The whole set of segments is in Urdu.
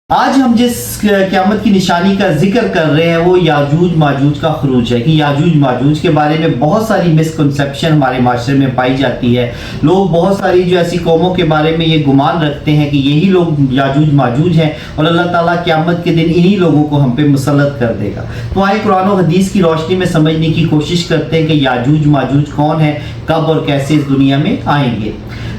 آج ہم جس قیامت کی نشانی کا ذکر کر رہے ہیں وہ یاجوج ماجوج کا خروج ہے کہ یاجوج ماجوج کے بارے میں بہت ساری مسکنسیپشن ہمارے معاشرے میں پائی جاتی ہے۔ لوگ بہت ساری جو ایسی قوموں کے بارے میں یہ گمان رکھتے ہیں کہ یہی لوگ یاجوج ماجوج ہیں اور اللہ تعالیٰ قیامت کے دن انہی لوگوں کو ہم پہ مسلط کر دے گا۔ تو آئے قرآن و حدیث کی روشنی میں سمجھنے کی کوشش کرتے ہیں کہ یاجوج ماجوج کون ہے، کب اور کیسے اس دنیا میں آئیں گے۔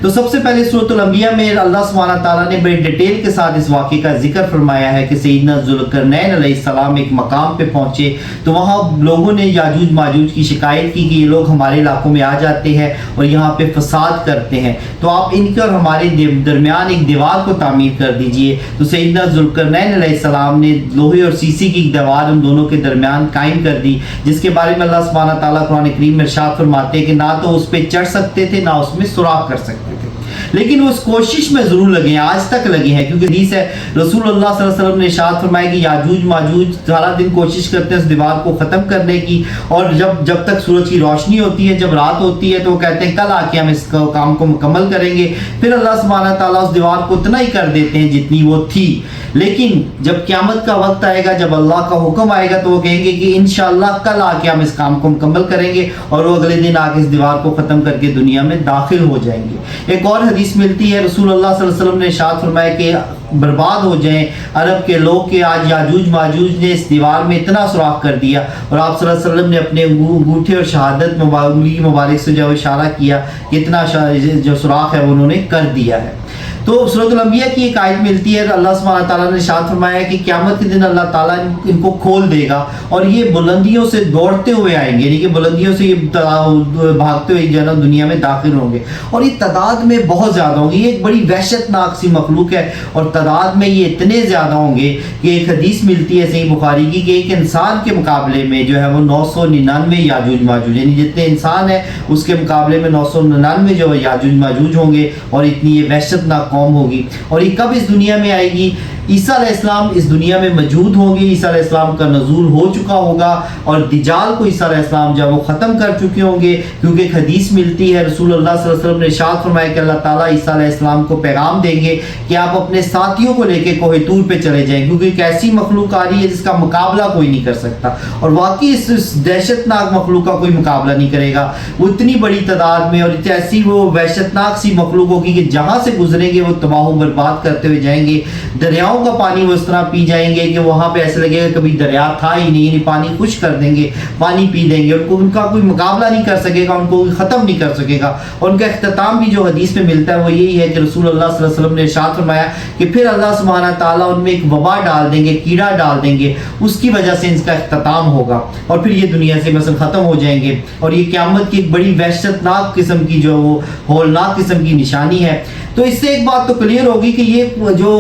تو سب سے پہلے سورۃ الانبیاء میں اللہ سبحانہ تعالیٰ نے بڑی ڈیٹیل کے ساتھ اس واقعے کا ذکر فرمایا ہے کہ سیدنا ذوالقرنین علیہ السلام ایک مقام پہ پہنچے تو وہاں لوگوں نے یاجوج ماجوج کی شکایت کی کہ یہ لوگ ہمارے علاقوں میں آ جاتے ہیں اور یہاں پہ فساد کرتے ہیں، تو آپ ان کے اور ہمارے درمیان ایک دیوار کو تعمیر کر دیجئے۔ تو سیدنا ذوالقرنین علیہ السلام نے لوہے اور سیسی کی ایک دیوار ان دونوں کے درمیان قائم کر دی، جس کے بارے میں اللہ سبحانہ تعالیٰ قرآن کریم میں ارشاد فرماتے ہیں کہ نہ تو اس پہ چڑھ سکتے تھے نہ اس میں سوراخ کر سکتے تھے، لیکن وہ اس کوشش میں ضرور لگے ہیں، آج تک لگے ہیں، کیونکہ حدیث ہے رسول اللہ صلی اللہ علیہ وسلم نے ارشاد فرمایا کہ یاجوج ماجوج سارا دن کوشش کرتے ہیں اس دیوار کو ختم کرنے کی، اور جب تک سورج کی روشنی ہوتی ہے، جب رات ہوتی ہے تو وہ کہتے ہیں کل آ کے ہم اس کام کو مکمل کریں گے، پھر اللہ سبحانہ تعالیٰ اس دیوار کو اتنا ہی کر دیتے ہیں جتنی وہ تھی۔ لیکن جب قیامت کا وقت آئے گا، جب اللہ کا حکم آئے گا تو وہ کہیں گے کہ انشاءاللہ کل آ کے ہم اس کام کو مکمل کریں گے، اور وہ اگلے دن آ کے اس دیوار کو ختم کر کے دنیا میں داخل ہو جائیں گے۔ ایک اور حدیث ملتی ہے، رسول اللہ صلی اللہ علیہ وسلم نے ارشاد فرمایا کہ برباد ہو جائیں عرب کے لوگ کہ آج یاجوج ماجوج نے اس دیوار میں اتنا سوراخ کر دیا، اور آپ صلی اللہ علیہ وسلم نے اپنے انگوٹھے اور شہادت مبارک سے جو اشارہ کیا کہ اتنا جو سوراخ ہے وہ انہوں نے کر دیا ہے۔ تو سورۃ الانبیاء کی ایک آیت ملتی ہے، اللہ سبحانہ تعالیٰ نے ارشاد فرمایا کہ قیامت کے دن اللہ تعالیٰ ان کو کھول دے گا اور یہ بلندیوں سے دوڑتے ہوئے آئیں گے، یعنی کہ بلندیوں سے یہ بھاگتے ہوئے جو ہے نا دنیا میں داخل ہوں گے، اور یہ تعداد میں بہت زیادہ ہوں گے۔ یہ ایک بڑی وحشت ناک سی مخلوق ہے اور تعداد میں یہ اتنے زیادہ ہوں گے کہ ایک حدیث ملتی ہے صحیح بخاری کی کہ ایک انسان کے مقابلے میں جو ہے وہ 999 یاجوج ماجوج، یعنی جتنے انسان ہیں اس کے مقابلے میں 999 جو یاجوج ماجوج ہوں گے، اور اتنی یہ وحشت ناک قوم ہوگی۔ اور یہ کب اس دنیا میں آئے گی؟ عیسیٰ علیہ السلام اس دنیا میں موجود ہوں گے، عیسیٰ علیہ السلام کا نزول ہو چکا ہوگا، اور دجال کو عیسیٰ علیہ السلام جب وہ ختم کر چکے ہوں گے، کیونکہ ایک حدیث ملتی ہے رسول اللہ صلی اللہ علیہ وسلم نے ارشاد فرمایا کہ اللہ تعالیٰ عیسیٰ علیہ السلام کو پیغام دیں گے کہ آپ اپنے ساتھیوں کو لے کے کوہ طور پہ چلے جائیں، کیونکہ ایک ایسی مخلوق آ رہی ہے جس کا مقابلہ کوئی نہیں کر سکتا، اور واقعی اس دہشت ناک مخلوق کا کوئی مقابلہ نہیں کرے گا۔ وہ اتنی بڑی تعداد میں اور ایسی وہ وحشت ناک سی مخلوق ہوگی کہ جہاں سے گزریں گے وہ تباہ و برباد کرتے ہوئے جائیں گے۔ دریاؤں کا پانی وہ اس طرح پی جائیں گے کہ وہاں پہ ایسے لگے گا کبھی دریا تھا ہی نہیں، یعنی پانی خشک کر دیں گے، پانی پی دیں گے، ان کا کوئی مقابلہ نہیں کر سکے گا، ان کو کوئی ختم نہیں کر سکے گا۔ اور ان کا اختتام بھی جو حدیث میں ملتا ہے وہ یہی ہے کہ رسول اللہ صلی اللہ علیہ وسلم نے ارشاد فرمایا کہ پھر اللہ سبحانہ تعالیٰ ان میں ایک وبا ڈال دیں گے، کیڑا ڈال دیں گے، اس کی وجہ سے ان کا اختتام ہوگا، اور پھر یہ دنیا سے مثلا ختم ہو جائیں گے، اور یہ قیامت کی ایک بڑی وحشت ناک قسم کی جو وہ ہولناک قسم کی نشانی ہے۔ تو اس سے ایک بات تو کلیئر ہوگی کہ یہ جو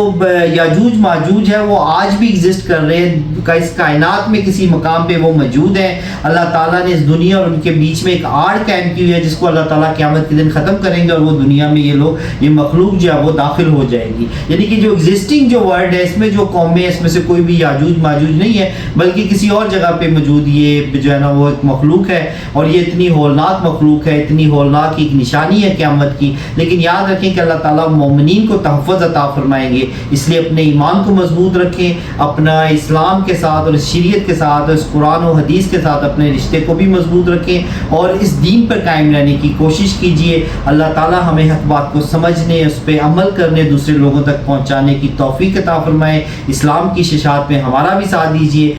یاجوج ماجوج ہے وہ آج بھی ایگزسٹ کر رہے ہیں، اس کائنات میں کسی مقام پہ وہ موجود ہیں۔ اللہ تعالیٰ نے اس دنیا اور ان کے بیچ میں ایک آڑ قائم کی ہوئی ہے جس کو اللہ تعالیٰ قیامت کے دن ختم کریں گے، اور وہ دنیا میں یہ مخلوق جو ہے وہ داخل ہو جائے گی۔ یعنی کہ جو ایگزسٹنگ جو ورلڈ ہے اس میں جو قومیں اس میں سے کوئی بھی یاجوج ماجوج نہیں ہے، بلکہ کسی اور جگہ پہ موجود یہ جو ہے نا وہ ایک مخلوق ہے، اور یہ اتنی ہولناک مخلوق ہے، اتنی ہولناک ایک نشانی ہے قیامت کی۔ لیکن یاد رکھیں کہ اللہ تعالیٰ مومنین کو تحفظ عطا فرمائیں گے، اس لیے اپنے ایمان کو مضبوط رکھیں، اپنا اسلام کے ساتھ اور شریعت کے ساتھ اور اس قرآن و حدیث کے ساتھ اپنے رشتے کو بھی مضبوط رکھیں، اور اس دین پر قائم رہنے کی کوشش کیجیے۔ اللہ تعالیٰ ہمیں حق بات کو سمجھنے، اس پہ عمل کرنے، دوسرے لوگوں تک پہنچانے کی توفیق عطا فرمائے۔ اسلام کی اشاعت میں ہمارا بھی ساتھ دیجیے۔